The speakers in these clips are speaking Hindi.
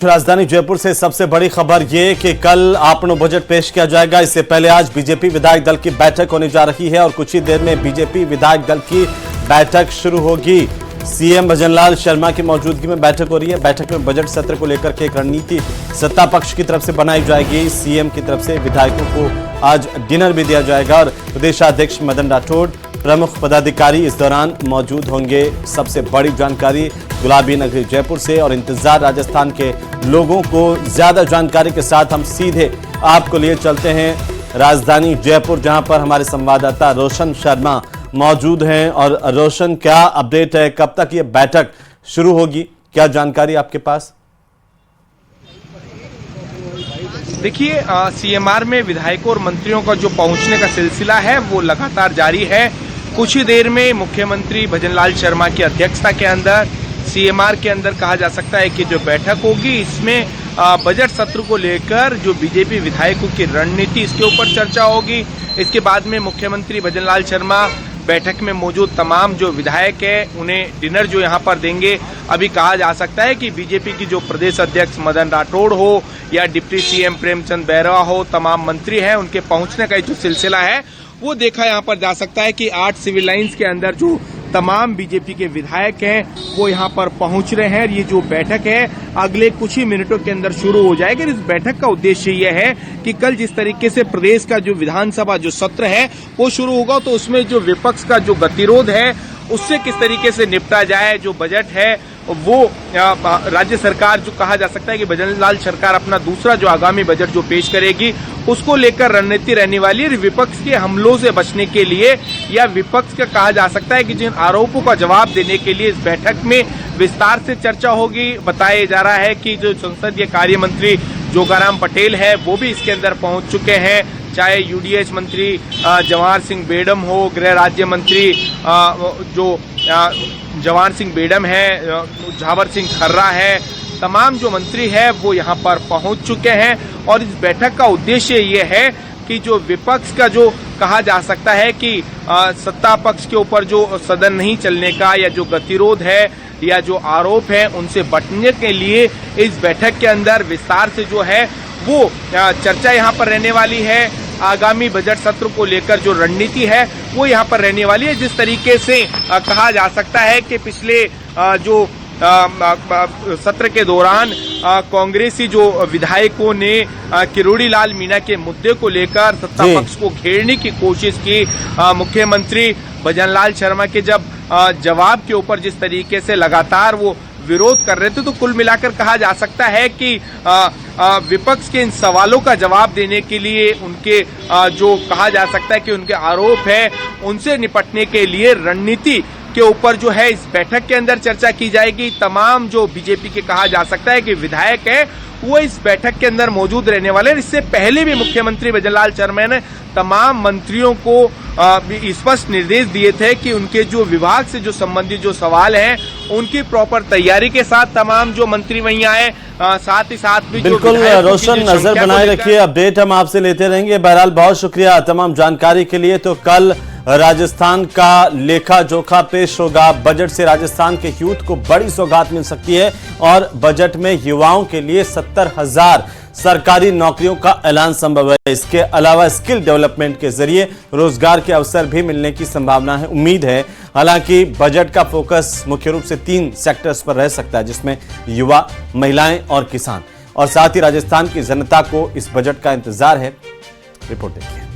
राजधानी जयपुर से सबसे बड़ी खबर ये कि कल आपनो बजट पेश किया जाएगा। इससे पहले आज बीजेपी विधायक दल की बैठक होने जा रही है और कुछ ही देर में बीजेपी विधायक दल की बैठक शुरू होगी। सीएम भजनलाल शर्मा की मौजूदगी में बैठक हो रही है। बैठक में बजट सत्र को लेकर के एक रणनीति सत्ता पक्ष की तरफ से बनाई जाएगी। सीएम की तरफ से विधायकों को आज डिनर भी दिया जाएगा और प्रदेशाध्यक्ष मदन राठौड़ प्रमुख पदाधिकारी इस दौरान मौजूद होंगे। सबसे बड़ी जानकारी गुलाबी नगरी जयपुर से और इंतजार राजस्थान के लोगों को। ज्यादा जानकारी के साथ हम सीधे आपको लिए चलते हैं राजधानी जयपुर, जहां पर हमारे संवाददाता रोशन शर्मा मौजूद हैं। और रोशन, क्या अपडेट है, कब तक ये बैठक शुरू होगी, क्या जानकारी आपके पास? देखिए, सीएमआर में विधायकों और मंत्रियों का जो पहुंचने का सिलसिला है वो लगातार जारी है। कुछ ही देर में मुख्यमंत्री भजनलाल शर्मा की अध्यक्षता के अंदर सीएमआर के अंदर कहा जा सकता है कि जो बैठक होगी इसमें बजट सत्र को लेकर जो बीजेपी विधायकों की रणनीति इसके ऊपर चर्चा होगी। इसके बाद में मुख्यमंत्री भजनलाल शर्मा बैठक में मौजूद तमाम जो विधायक है उन्हें डिनर जो यहां पर देंगे। अभी कहा जा सकता है कि बीजेपी की जो प्रदेश अध्यक्ष मदन राठौड़ हो या डिप्टी सीएम प्रेमचंद बैरवा हो, तमाम मंत्री हैं, उनके पहुंचने का जो सिलसिला है वो देखा यहां पर जा सकता है कि 8 सिविल लाइंस के अंदर जो तमाम बीजेपी के विधायक हैं वो यहां पर पहुंच रहे हैं। ये जो बैठक है अगले कुछ ही मिनटों के अंदर शुरू हो जाएगी। इस बैठक का उद्देश्य ये है कि कल जिस तरीके से प्रदेश का जो विधानसभा जो सत्र है वो शुरू होगा तो उसमें जो विपक्ष का जो गतिरोध है उससे किस तरीके से निपटा जाए। जो बजट है वो राज्य सरकार जो कहा जा सकता है कि भजनलाल सरकार अपना दूसरा जो आगामी बजट जो पेश करेगी उसको लेकर रणनीति रहने वाली है। विपक्ष के हमलों से बचने के लिए या विपक्ष का कहा जा सकता है कि जिन आरोपों का जवाब देने के लिए इस बैठक में विस्तार से चर्चा होगी। बताया जा रहा है कि जो संसदीय कार्य मंत्री जोगाराम पटेल है वो भी इसके अंदर पहुंच चुके हैं। चाहे यूडीएच मंत्री जवाहर सिंह बेडम हो, गृह राज्य मंत्री जो जवाहर सिंह बेडम है, झावर सिंह खर्रा है, तमाम जो मंत्री है वो यहाँ पर पहुंच चुके हैं। और इस बैठक का उद्देश्य ये है कि जो विपक्ष का जो कहा जा सकता है कि सत्ता पक्ष के ऊपर जो सदन नहीं चलने का या जो गतिरोध है या जो आरोप है उनसे बचने के लिए इस बैठक के अंदर विस्तार से जो है वो चर्चा यहाँ पर रहने वाली है। आगामी बजट सत्र को लेकर जो रणनीति है वो यहाँ पर रहने वाली है। जिस तरीके से कहा जा सकता है कि पिछले जो सत्र के दौरान कांग्रेसी जो विधायकों ने किरोड़ी लाल मीणा के मुद्दे को लेकर सत्ता पक्ष को घेरने की कोशिश की। मुख्यमंत्री भजनलाल शर्मा के जब जवाब के ऊपर जिस तरीके से लगातार वो विरोध कर रहे थे तो कुल मिलाकर कहा जा सकता है कि विपक्ष के इन सवालों का जवाब देने के लिए उनके जो कहा जा सकता है कि उनके आरोप है उनसे निपटने के लिए रणनीति के ऊपर जो है इस बैठक के अंदर चर्चा की जाएगी। तमाम जो बीजेपी के कहा जा सकता है कि विधायक है वो इस बैठक के अंदर मौजूद रहने वाले हैं। इससे पहले भी मुख्यमंत्री भजनलाल शर्मा ने तमाम मंत्रियों को स्पष्ट निर्देश दिए थे कि उनके जो विभाग से जो संबंधित जो सवाल हैं उनकी प्रॉपर तैयारी के साथ तमाम जो मंत्री वहीं आए। साथ ही साथ भी बिल्कुल रोशन, नजर बनाए रखिए, अपडेट हम आपसे लेते रहेंगे। बहरहाल बहुत शुक्रिया तमाम जानकारी के लिए। तो कल राजस्थान का लेखा जोखा पेश होगा। बजट से राजस्थान के यूथ को बड़ी सौगात मिल सकती है और बजट में युवाओं के लिए 70,000 सरकारी नौकरियों का ऐलान संभव है। इसके अलावा स्किल डेवलपमेंट के जरिए रोजगार के अवसर भी मिलने की संभावना है, उम्मीद है। हालांकि बजट का फोकस मुख्य रूप से 3 सेक्टर्स पर रह सकता है, जिसमें युवा, महिलाएं और किसान। और साथ ही राजस्थान की जनता को इस बजट का इंतजार है। रिपोर्ट देखिए।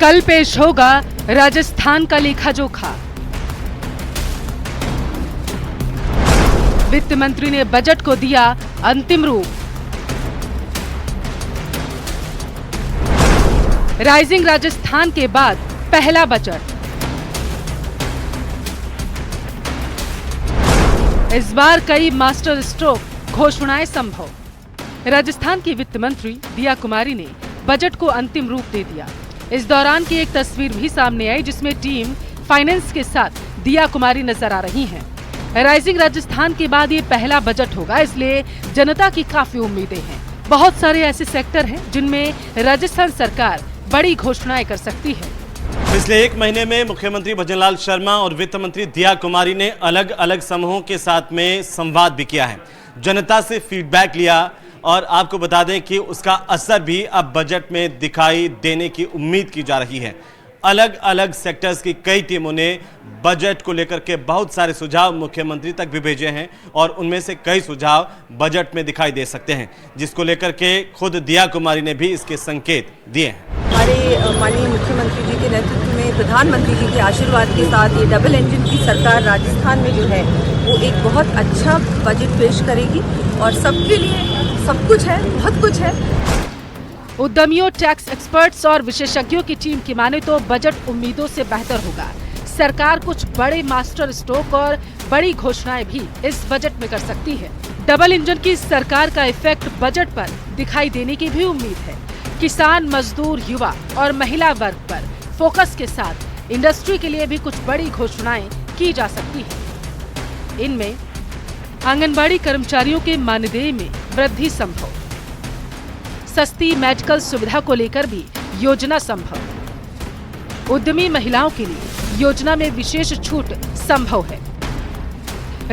कल पेश होगा राजस्थान का लेखा जोखा। वित्त मंत्री ने बजट को दिया अंतिम रूप। राइजिंग राजस्थान के बाद पहला बजट। इस बार कई मास्टर स्ट्रोक घोषणाएं संभव। राजस्थान की वित्त मंत्री दिया कुमारी ने बजट को अंतिम रूप दे दिया। इस दौरान की एक तस्वीर भी सामने आई जिसमें टीम फाइनेंस के साथ दिया कुमारी नजर आ रही हैं। राइजिंग राजस्थान के बाद ये पहला बजट होगा, इसलिए जनता की काफी उम्मीदें हैं। बहुत सारे ऐसे सेक्टर हैं जिनमें राजस्थान सरकार बड़ी घोषणाएं कर सकती है। पिछले एक महीने में मुख्यमंत्री भजनलाल शर्मा और वित्त मंत्री दिया कुमारी ने अलग अलग समूहों के साथ में संवाद भी किया है, जनता से फीडबैक लिया और आपको बता दें कि उसका असर भी अब बजट में दिखाई देने की उम्मीद की जा रही है। अलग अलग सेक्टर्स की कई टीमों ने बजट को लेकर के बहुत सारे सुझाव मुख्यमंत्री तक भी भेजे हैं और उनमें से कई सुझाव बजट में दिखाई दे सकते हैं, जिसको लेकर के खुद दिया कुमारी ने भी इसके संकेत दिए हैं। हमारे माननीय मुख्यमंत्री जी के नेतृत्व में प्रधानमंत्री जी के आशीर्वाद के साथ ये डबल इंजन की सरकार राजस्थान में जो है वो एक बहुत अच्छा बजट पेश करेगी और सबके लिए सब कुछ है, बहुत कुछ है। उद्यमियों, टैक्स एक्सपर्ट्स और विशेषज्ञों की टीम की माने तो बजट उम्मीदों से बेहतर होगा। सरकार कुछ बड़े मास्टर स्ट्रोक और बड़ी घोषणाएं भी इस बजट में कर सकती है। डबल इंजन की सरकार का इफेक्ट बजट पर दिखाई देने की भी उम्मीद है। किसान, मजदूर, युवा और महिला वर्ग पर फोकस के साथ इंडस्ट्री के लिए भी कुछ बड़ी घोषणाएं की जा सकती है। इनमें आंगनबाड़ी कर्मचारियों के मानदेय में वृद्धि संभव, सस्ती मेडिकल सुविधा को लेकर भी योजना संभव, उद्यमी महिलाओं के लिए योजना में विशेष छूट संभव है,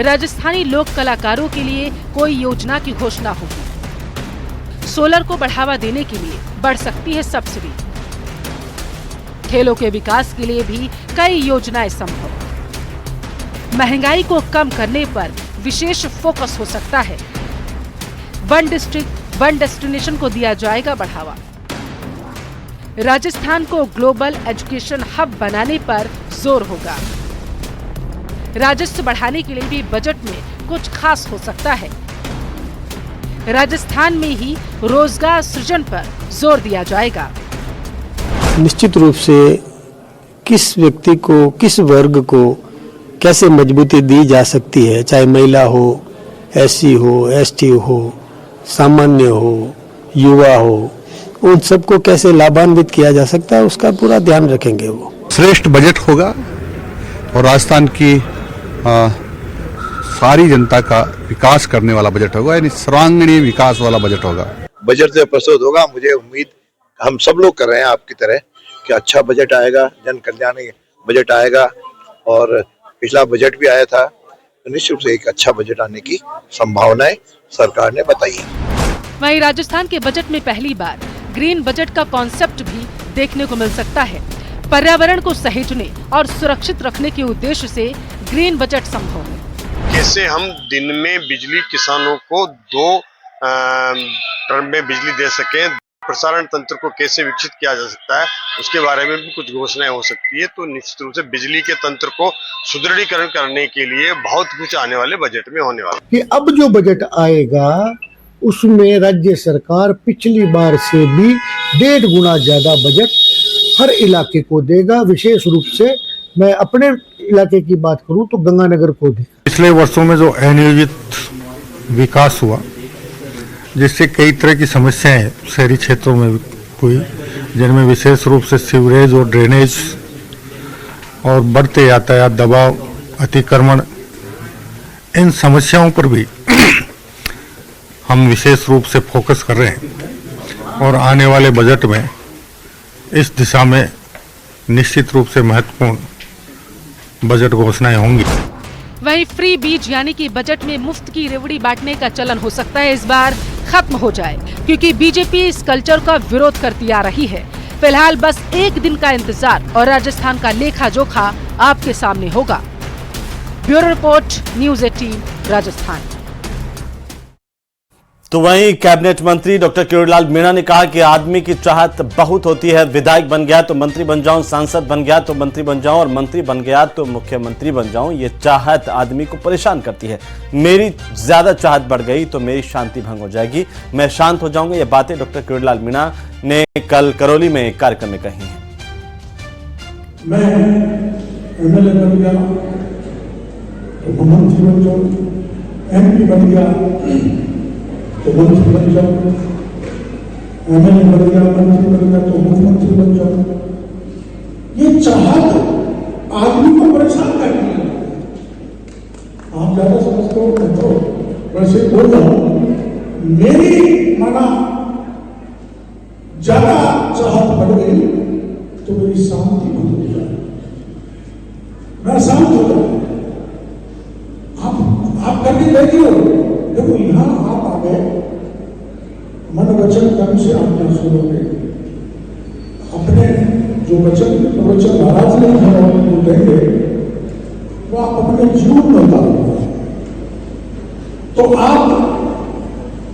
राजस्थानी लोक कलाकारों के लिए कोई योजना की घोषणा होगी, सोलर को बढ़ावा देने के लिए बढ़ सकती है सब्सिडी, खेलों के विकास के लिए भी कई योजनाएं संभव, महंगाई को कम करने पर विशेष फोकस हो सकता है, वन डिस्ट्रिक्ट वन डेस्टिनेशन को दिया जाएगा बढ़ावा, राजस्थान को ग्लोबल एजुकेशन हब बनाने पर जोर होगा, राजस्व बढ़ाने के लिए भी बजट में कुछ खास हो सकता है, राजस्थान में ही रोजगार सृजन पर जोर दिया जाएगा। निश्चित रूप से किस व्यक्ति को, किस वर्ग को कैसे मजबूती दी जा सकती है, चाहे महिला हो, एससी हो, एसटी हो, सामान्य हो, युवा हो, उन सबको कैसे लाभान्वित किया जा सकता है, उसका पूरा ध्यान रखेंगे। वो श्रेष्ठ बजट होगा और राजस्थान की सारी जनता का विकास करने वाला बजट होगा, यानी सर्वांगीण विकास वाला बजट होगा। बजट से प्रस्तुत होगा, मुझे उम्मीद हम सब लोग कर रहे हैं आपकी तरह कि अच्छा बजट आएगा, जन कल्याणी बजट आएगा और पिछला बजट भी आया था, तो निश्चित रूप से एक अच्छा बजट आने की संभावनाएं सरकार ने बताई है। वहीं राजस्थान के बजट में पहली बार ग्रीन बजट का कॉन्सेप्ट भी देखने को मिल सकता है। पर्यावरण को सहेजने और सुरक्षित रखने के उद्देश्य से ग्रीन बजट संभव है। कैसे हम दिन में बिजली किसानों को 2 टर्म में बिजली दे सकें, प्रसारण तंत्र को कैसे विकसित किया जा सकता है, उसके बारे में भी कुछ घोषणाएं हो सकती है। तो निश्चित रूप से बिजली के तंत्र को सुदृढ़ीकरण करने के लिए बहुत कुछ आने वाले बजट में होने वाला कि अब जो बजट आएगा उसमें राज्य सरकार पिछली बार से भी 1.5 गुना ज्यादा बजट हर इलाके को देगा। विशेष रूप से मैं अपने इलाके की बात करूं तो गंगानगर को दे। पिछले वर्षों में जो अनियोजित विकास हुआ, जिससे कई तरह की समस्याएं शहरी क्षेत्रों में हुई, जिनमें विशेष रूप से सीवरेज और ड्रेनेज और बढ़ते यातायात दबाव, अतिक्रमण, इन समस्याओं पर भी हम विशेष रूप से फोकस कर रहे हैं और आने वाले बजट में इस दिशा में निश्चित रूप से महत्वपूर्ण बजट घोषणाएं होंगी। वहीं फ्री बीज यानी कि बजट में मुफ्त की रेवड़ी बांटने का चलन हो सकता है इस बार खत्म हो जाए, क्योंकि बीजेपी इस कल्चर का विरोध करती आ रही है। फिलहाल बस एक दिन का इंतजार और राजस्थान का लेखा जोखा आपके सामने होगा। Bureau report, news 18 Rajasthan. तो वहीं कैबिनेट मंत्री डॉक्टर किरोड़ीलाल मीणा ने कहा कि आदमी की चाहत बहुत होती है, विधायक बन गया तो मंत्री बन जाऊं, सांसद बन गया तो मंत्री बन जाऊं और मंत्री बन गया तो मुख्यमंत्री बन जाऊं। ये चाहत आदमी को परेशान करती है। मेरी ज्यादा चाहत बढ़ गई तो मेरी शांति भंग हो जाएगी, मैं शांत हो जाऊंगा। ये बातें डॉक्टर किरोड़ीलाल मीणा ने कल करौली में एक कार्यक्रम में कही हैं। मैं एमएलए बन गया तो मंत्री बन जाऊं, एमपी बन गया तो मंत्री बन जाऊं, एमएलए बन गया, मंत्री बन गया तो मुख्यमंत्री बन जाऊं। ये चाहत आदमी को परेशान करती है। आप ज्यादा समझते हो तो वैसे बोल रहा हूं, मेरी माना ज्यादा चाहत बढ़ गई तो मेरी शांति भंग हो जाएगी। मैं शांत हो जाऊं। आप करके देखिए। देखो यहां आप आ गए, मन वचन कर्म से आपने सुनोगे, अपने जो वचन प्रवचन महाराज ने कहेंगे वो आप अपने जीवन में उतारोगे। तो आप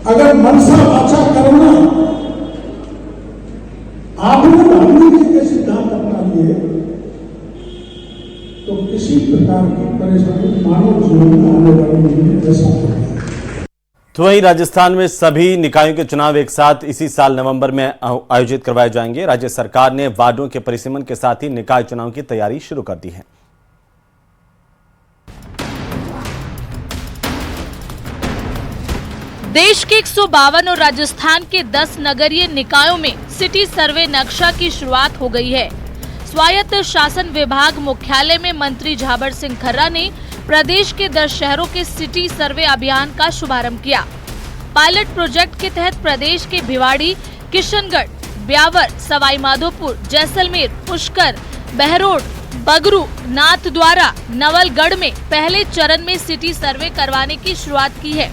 अगर मनसा वाचा करना आपने गांधी जी के सिद्धांत अपना लिए तो किसी प्रकार की परेशानी मानव जीवन में आने वाली नहीं है, ऐसा होगा। तो वहीं राजस्थान में सभी निकायों के चुनाव एक साथ इसी साल नवंबर में आयोजित करवाए जाएंगे। राज्य सरकार ने वार्डों के परिसीमन के साथ ही निकाय चुनाव की तैयारी शुरू कर दी है। देश के 152 और राजस्थान के 10 नगरीय निकायों में सिटी सर्वे नक्शा की शुरुआत हो गई है। स्वायत्त शासन विभाग मुख्यालय में मंत्री झाबर सिंह खर्रा ने प्रदेश के 10 शहरों के सिटी सर्वे अभियान का शुभारंभ किया। पायलट प्रोजेक्ट के तहत प्रदेश के भिवाड़ी, किशनगढ़, ब्यावर, सवाई माधोपुर, जैसलमेर, पुष्कर, बहरोड, बगरू, नाथद्वारा, नवलगढ़ में पहले चरण में सिटी सर्वे करवाने की शुरुआत की है।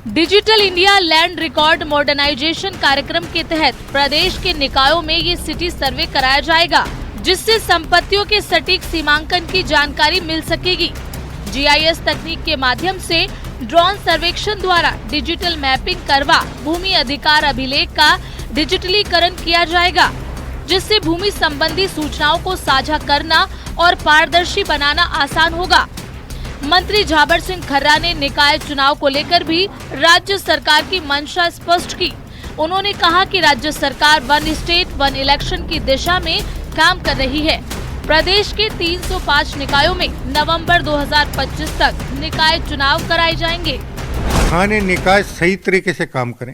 Digital India land record modernisation कार्यक्रम के तहत प्रदेश के निकायों में ये सिटी सर्वे कराया जाएगा, जिससे संपत्तियों के सटीक सीमांकन की जानकारी मिल सकेगी। जीआईएस तकनीक के माध्यम से ड्रोन सर्वेक्षण द्वारा डिजिटल मैपिंग करवा भूमि अधिकार अभिलेख का डिजिटलीकरण किया जाएगा, जिससे भूमि संबंधी सूचनाओं को साझा करना और पारदर्शी बनाना आसान होगा। मंत्री झाबर सिंह खर्रा ने निकाय चुनाव को लेकर भी राज्य सरकार की मंशा स्पष्ट की। उन्होंने कहा कि राज्य सरकार 1 स्टेट 1 इलेक्शन की दिशा में काम कर रही है। प्रदेश के 305 निकायों में नवंबर 2025 तक निकाय चुनाव कराए जाएंगे। स्थानीय निकाय सही तरीके से काम करें,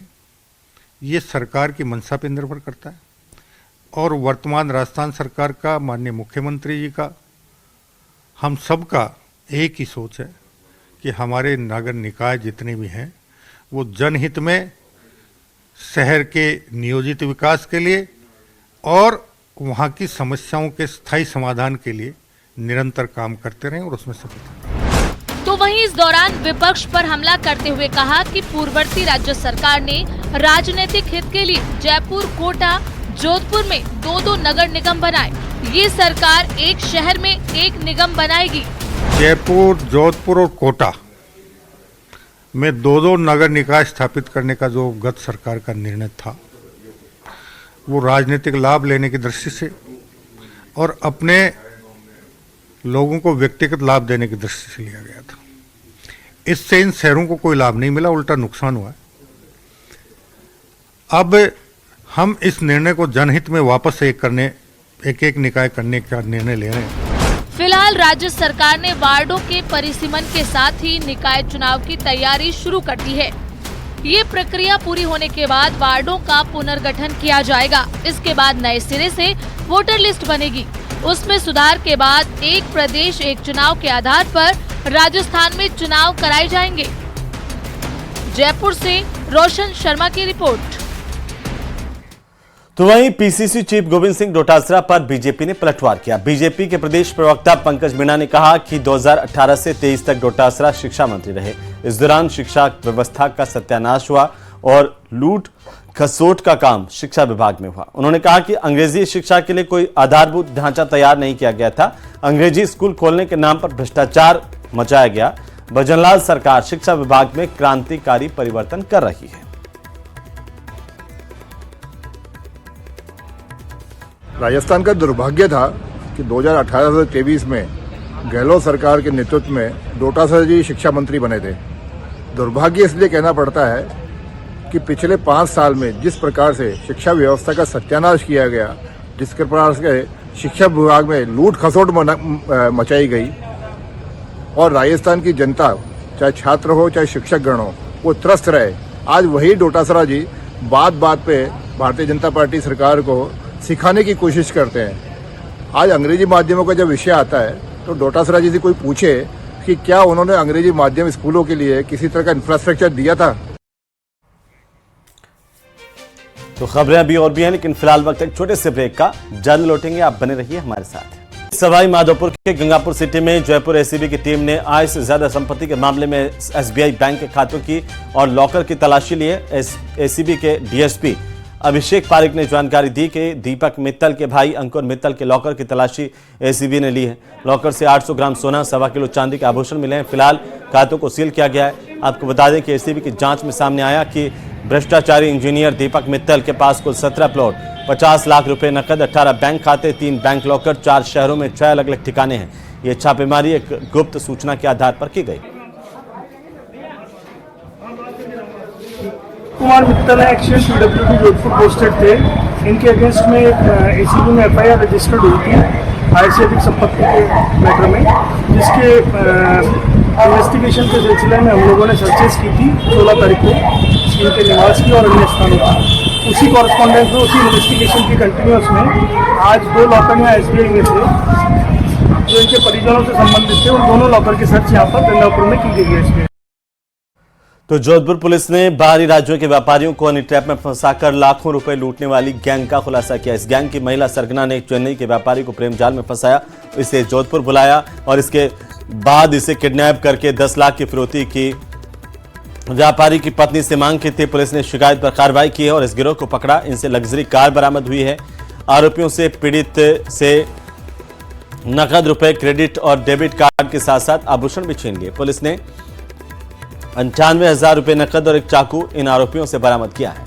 ये सरकार की मंशा पर निर्भर करता है। और वर्तमान राजस्थान सरकार का, माननीय मुख्यमंत्री जी का, हम सबका एक ही सोच है कि हमारे नगर निकाय जितने भी हैं वो जनहित में, शहर के नियोजित विकास के लिए और वहाँ की समस्याओं के स्थायी समाधान के लिए निरंतर काम करते रहें और उसमें सफल। तो वहीं इस दौरान विपक्ष पर हमला करते हुए कहा कि पूर्ववर्ती राज्य सरकार ने राजनीतिक हित के लिए जयपुर, कोटा, जोधपुर में 2-2 नगर निगम बनाए। ये सरकार एक शहर में एक निगम बनाएगी। जयपुर, जोधपुर और कोटा में 2-2 नगर निकाय स्थापित करने का जो गत सरकार का निर्णय था, वो राजनीतिक लाभ लेने की दृष्टि से और अपने लोगों को व्यक्तिगत लाभ देने की दृष्टि से लिया गया था। इससे इन शहरों को कोई लाभ नहीं मिला, उल्टा नुकसान हुआ है। अब हम इस निर्णय को जनहित में वापस एक निकाय करने का निर्णय ले रहे हैं। फिलहाल राज्य सरकार ने वार्डों के परिसीमन के साथ ही निकाय चुनाव की तैयारी शुरू कर दी है। ये प्रक्रिया पूरी होने के बाद वार्डों का पुनर्गठन किया जाएगा। इसके बाद नए सिरे से वोटर लिस्ट बनेगी। उसमें सुधार के बाद एक प्रदेश एक चुनाव के आधार पर राजस्थान में चुनाव कराए जाएंगे। जयपुर से रोशन शर्मा की रिपोर्ट। तो वहीं पीसीसी चीफ गोविंद सिंह डोटासरा पर बीजेपी ने पलटवार किया। बीजेपी के प्रदेश प्रवक्ता पंकज मीणा ने कहा कि 2018 से 23 तक डोटासरा शिक्षा मंत्री रहे। इस दौरान शिक्षा व्यवस्था का सत्यानाश हुआ और लूट खसोट का काम शिक्षा विभाग में हुआ। उन्होंने कहा कि अंग्रेजी शिक्षा के लिए कोई आधारभूत ढांचा तैयार नहीं किया गया था। अंग्रेजी स्कूल खोलने के नाम पर भ्रष्टाचार मचाया गया। भजनलाल सरकार शिक्षा विभाग में क्रांतिकारी परिवर्तन कर रही है। राजस्थान का दुर्भाग्य था कि 2018 से 23 में गहलोत सरकार के नेतृत्व में डोटासरा जी शिक्षा मंत्री बने थे। दुर्भाग्य इसलिए कहना पड़ता है कि पिछले 5 साल में जिस प्रकार से शिक्षा व्यवस्था का सत्यानाश किया गया, जिस प्रकार से शिक्षा विभाग में लूट खसोट मचाई गई और राजस्थान की जनता, चाहे छात्र हो चाहे शिक्षकगण हो, वो त्रस्त रहे। आज वही डोटासरा जी बात बात पे भारतीय जनता पार्टी सरकार को सिखाने की कोशिश करते हैं। आज अंग्रेजी माध्यमों का जब विषय आता है तो डोटासरा जी से कोई पूछे कि क्या उन्होंने अंग्रेजी माध्यम स्कूलों के लिए किसी तरह का इंफ्रास्ट्रक्चर दिया था। तो खबरें अभी और भी हैं, लेकिन फिलहाल वक्त एक छोटे से ब्रेक का। जल्द लौटेंगे, आप बने रहिए हमारे साथ। सवाई माधोपुर के गंगापुर सिटी में जयपुर एसीबी की टीम ने आय से ज्यादा संपत्ति के मामले में एसबीआई बैंक के खातों की और लॉकर की तलाशी ली है। एसीबी के डीएसपी अभिषेक पारिक ने जानकारी दी कि दीपक मित्तल के भाई अंकुर मित्तल के लॉकर की तलाशी एसीबी ने ली है। लॉकर से 800 ग्राम सोना, 1.25 किलो चांदी के आभूषण मिले हैं। फिलहाल खातों को सील किया गया है। आपको बता दें कि एसीबी की जांच में सामने आया कि भ्रष्टाचारी इंजीनियर दीपक मित्तल के पास कुल 17 प्लॉट, 50 लाख रुपए नकद, 18 बैंक खाते, 3 बैंक लॉकर, 4 शहरों में 6 अलग अलग ठिकाने हैं। ये छापेमारी एक गुप्त सूचना के आधार पर की गई। कुमार मित्तल है, एक्सचेंज पीडब्ल्यूडी जोधपुर पोस्टेड थे। इनके अगेंस्ट में एसीबी में एफआईआर रजिस्टर्ड हुई थी आय से अधिक संपत्ति के मैटर में, जिसके इन्वेस्टिगेशन के सिलसिले में हम लोगों ने सर्चेस की थी 16 तारीख को इनके निवास की और अन्य स्थानों पर। उसी कॉरेस्पॉन्डेंस में, उसी इन्वेस्टिगेशन की कंटिन्यूस में आज 2 लॉकर यहाँ एसबीआई में थे जो इनके परिजनों से संबंधित थे। उन दोनों लॉकर की सर्च यहाँ पर गंगापुर में की गई है। तो जोधपुर पुलिस ने बाहरी राज्यों के व्यापारियों को हनी ट्रैप में फंसाकर लाखों रुपए लूटने वाली गैंग का खुलासा किया। इस गैंग की महिला सरगना ने चेन्नई के व्यापारी को प्रेम जाल में फंसाया, इसे जोधपुर बुलाया और इसके बाद इसे किडनैप करके 10 लाख की फिरौती की व्यापारी की पत्नी से मांग की थी। पुलिस ने शिकायत पर कार्रवाई की है और इस गिरोह को पकड़ा। इनसे लग्जरी कार बरामद हुई है। आरोपियों से पीड़ित से नकद रुपए, क्रेडिट और डेबिट कार्ड के साथ साथ आभूषण भी छीन लिए। पुलिस ने 95,000 रुपए नकद और एक चाकू इन आरोपियों से बरामद किया है।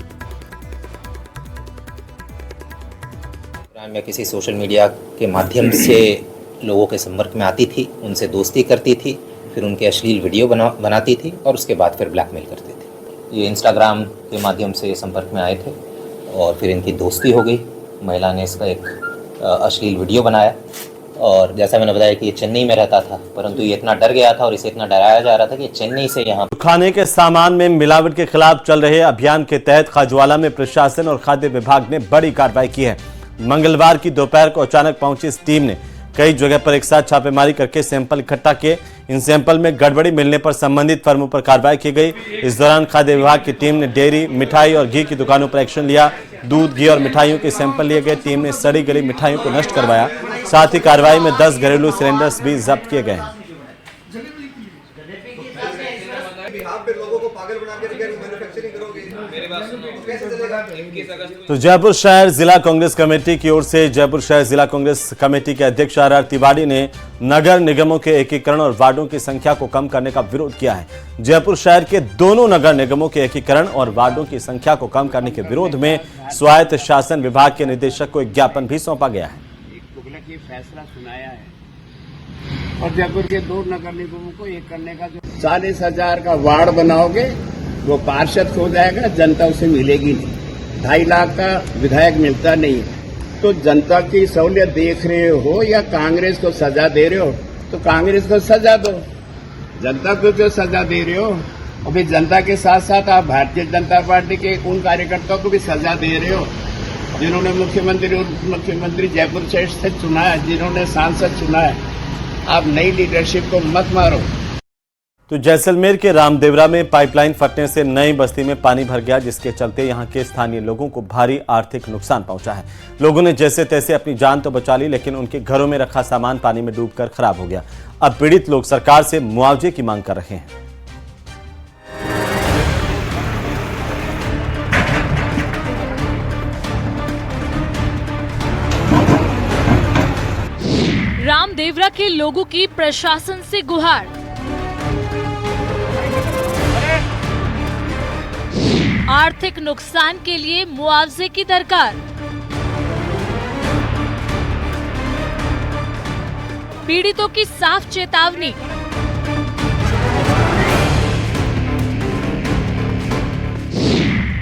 मैं किसी सोशल मीडिया के माध्यम से लोगों के संपर्क में आती थी, उनसे दोस्ती करती थी, फिर उनके अश्लील वीडियो बनाती थी और उसके बाद फिर ब्लैकमेल करती थी। ये इंस्टाग्राम के माध्यम से संपर्क में आए थे और फिर इनकी दोस्ती हो गई। महिला ने इसका एक अश्लील वीडियो बनाया और जैसा मैंने बताया कि ये चेन्नई में रहता था, परंतु ये इतना डर गया था और इसे इतना डराया जा रहा था कि चेन्नई से यहाँ खाने के सामान में मिलावट के खिलाफ चल रहे अभियान के तहत खाजवाला में प्रशासन और खाद्य विभाग ने बड़ी कार्रवाई की है। मंगलवार की दोपहर को अचानक पहुंची इस टीम ने कई जगह पर एक साथ छापेमारी करके सैंपल इकट्ठा किए। इन सैंपल में गड़बड़ी मिलने पर संबंधित फर्मों पर कार्रवाई की गई। इस दौरान खाद्य विभाग की टीम ने डेयरी, मिठाई और घी की दुकानों पर एक्शन लिया। दूध, घी और मिठाइयों के सैंपल लिए गए। टीम ने सड़ी गली मिठाइयों को नष्ट करवाया। साथ ही कार्रवाई में 10 घरेलू सिलेंडर्स भी जब्त किए गए हैं। तो जयपुर शहर जिला कांग्रेस कमेटी की ओर से जयपुर शहर जिला कांग्रेस कमेटी के अध्यक्ष आर तिवारी ने नगर निगमों के एकीकरण और वार्डों की संख्या को कम करने का विरोध किया है। जयपुर शहर के दोनों नगर निगमों के एकीकरण और वार्डों की संख्या को कम करने के विरोध में स्वायत्त शासन विभाग के निदेशक को एक ज्ञापन भी सौंपा गया है। एक फैसला सुनाया है और जयपुर के 2 नगर निगमों को एक करने का जो 40,000 का वार्ड बनाओगे वो पार्षद हो जाएगा, जनता उसे मिलेगी नहीं। 2.5 लाख का विधायक मिलता नहीं। तो जनता की सहूलियत देख रहे हो या कांग्रेस को सजा दे रहे हो, तो कांग्रेस को सजा दो। जनता को जो सजा दे रहे हो, और फिर जनता के साथ साथ आप भारतीय जनता पार्टी के उन कार्यकर्ताओं को भी सजा दे रहे हो जिन्होंने मुख्यमंत्री जयपुर शहर से चुना है, जिन्होंने सांसद चुना है। आप नई लीडरशिप को मत मारो। तो जैसलमेर के रामदेवरा में पाइपलाइन फटने से नई बस्ती में पानी भर गया, जिसके चलते यहां के स्थानीय लोगों को भारी आर्थिक नुकसान पहुंचा है। लोगों ने जैसे तैसे अपनी जान तो बचा ली, लेकिन उनके घरों में रखा सामान पानी में डूबकर खराब हो गया। अब पीड़ित लोग सरकार से मुआवजे की मांग कर रहे हैं। रामदेवरा के लोगों की प्रशासन से गुहार। आर्थिक नुकसान के लिए मुआवजे की दरकार। पीड़ितों की साफ चेतावनी।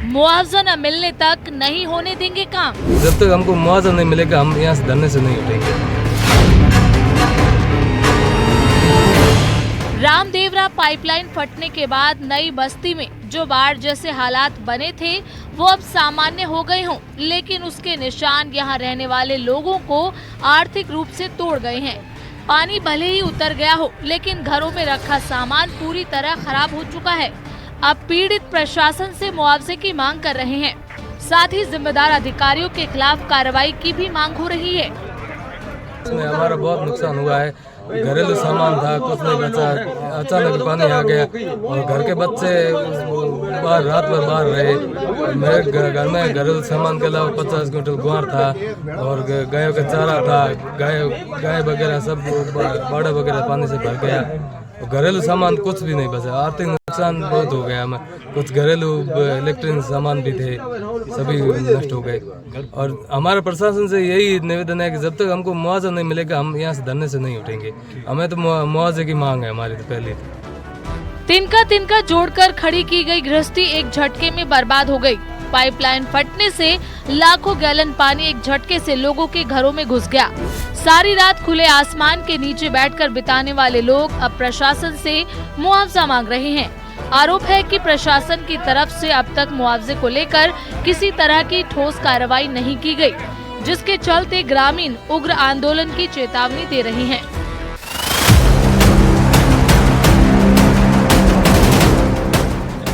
मुआवजा न मिलने तक नहीं होने देंगे काम। जब तक हमको मुआवजा नहीं मिलेगा हम यहाँ से धरने से नहीं उठेंगे। रामदेवरा पाइपलाइन फटने के बाद नई बस्ती में जो बाढ़ जैसे हालात बने थे वो अब सामान्य हो गए हों, लेकिन उसके निशान यहाँ रहने वाले लोगों को आर्थिक रूप से तोड़ गए हैं। पानी भले ही उतर गया हो, लेकिन घरों में रखा सामान पूरी तरह खराब हो चुका है। अब पीड़ित प्रशासन से मुआवजे की मांग कर रहे हैं। साथ ही जिम्मेदार अधिकारियों के खिलाफ कार्रवाई की भी मांग हो रही है। इसमें हमारा बहुत नुकसान हुआ है। घरेलू सामान था, कुछ नहीं बचा, अचानक पानी आ गया और घर के बच्चे बाहर रात भर बाहर रहे। मेरे घर में घरेलू सामान के अलावा 50 क्विंटल गुआर था और गायों का चारा था, गाय वगैरह सब बाड़ा वगैरह पानी से भर गया। घरेलू सामान कुछ भी नहीं बचा, आर्थिक नुकसान बहुत हो गया हमें। कुछ घरेलू इलेक्ट्रॉनिक सामान भी थे, सभी नष्ट हो गए। और हमारे प्रशासन से यही निवेदन है कि जब तक हमको मुआवजा नहीं मिलेगा हम यहाँ से धरने से नहीं उठेंगे। हमें तो मुआवजे की मांग है हमारी तो पहले। तिनका तिनका जोड़कर खड़ी की गई गृहस्थी एक झटके में बर्बाद हो गई। पाइपलाइन फटने से लाखों गैलन पानी एक झटके से लोगों के घरों में घुस गया। सारी रात खुले आसमान के नीचे बैठकर बिताने वाले लोग अब प्रशासन से मुआवजा मांग रहे हैं। आरोप है कि प्रशासन की तरफ से अब तक मुआवजे को लेकर किसी तरह की ठोस कार्रवाई नहीं की गई, जिसके चलते ग्रामीण उग्र आंदोलन की चेतावनी दे रहे हैं।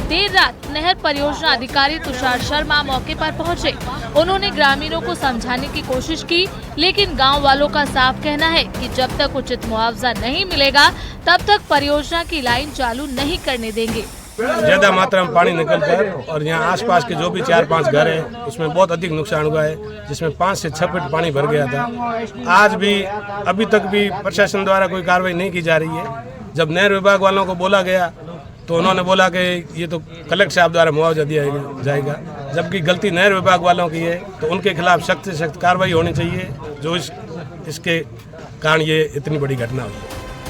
देर रात नहर परियोजना अधिकारी तुषार शर्मा मौके पर पहुंचे। उन्होंने ग्रामीणों को समझाने की कोशिश की, लेकिन गांव वालों का साफ कहना है कि जब तक उचित मुआवजा नहीं मिलेगा तब तक परियोजना की लाइन चालू नहीं करने देंगे। ज्यादा मात्रा में पानी निकलकर और यहाँ आसपास के जो भी 4-5 घर है उसमें बहुत अधिक नुकसान हुआ है, जिसमें 5 से 6 फीट पानी भर गया था। आज भी अभी तक भी प्रशासन द्वारा कोई कार्रवाई नहीं की जा रही है। जब नहर विभाग वालों को बोला गया तो उन्होंने बोला कि ये तो कलेक्टर साहब द्वारा मुआवजा दिया जाएगा, जबकि गलती नहर विभाग वालों की है तो उनके खिलाफ सख्त से सख्त कार्रवाई होनी चाहिए, जो इसके कारण ये इतनी बड़ी घटना हुई।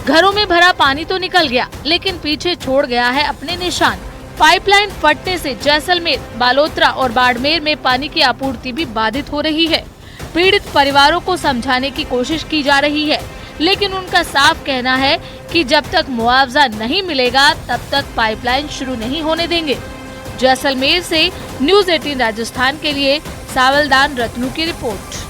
घरों में भरा पानी तो निकल गया, लेकिन पीछे छोड़ गया है अपने निशान। पाइपलाइन फटने से जैसलमेर, बालोतरा और बाड़मेर में पानी की आपूर्ति भी बाधित हो रही है। पीड़ित परिवारों को समझाने की कोशिश की जा रही है, लेकिन उनका साफ कहना है कि जब तक मुआवजा नहीं मिलेगा तब तक पाइपलाइन शुरू नहीं होने देंगे। जैसलमेर से न्यूज़ 18 राजस्थान के लिए सावलदान रत्नू की रिपोर्ट।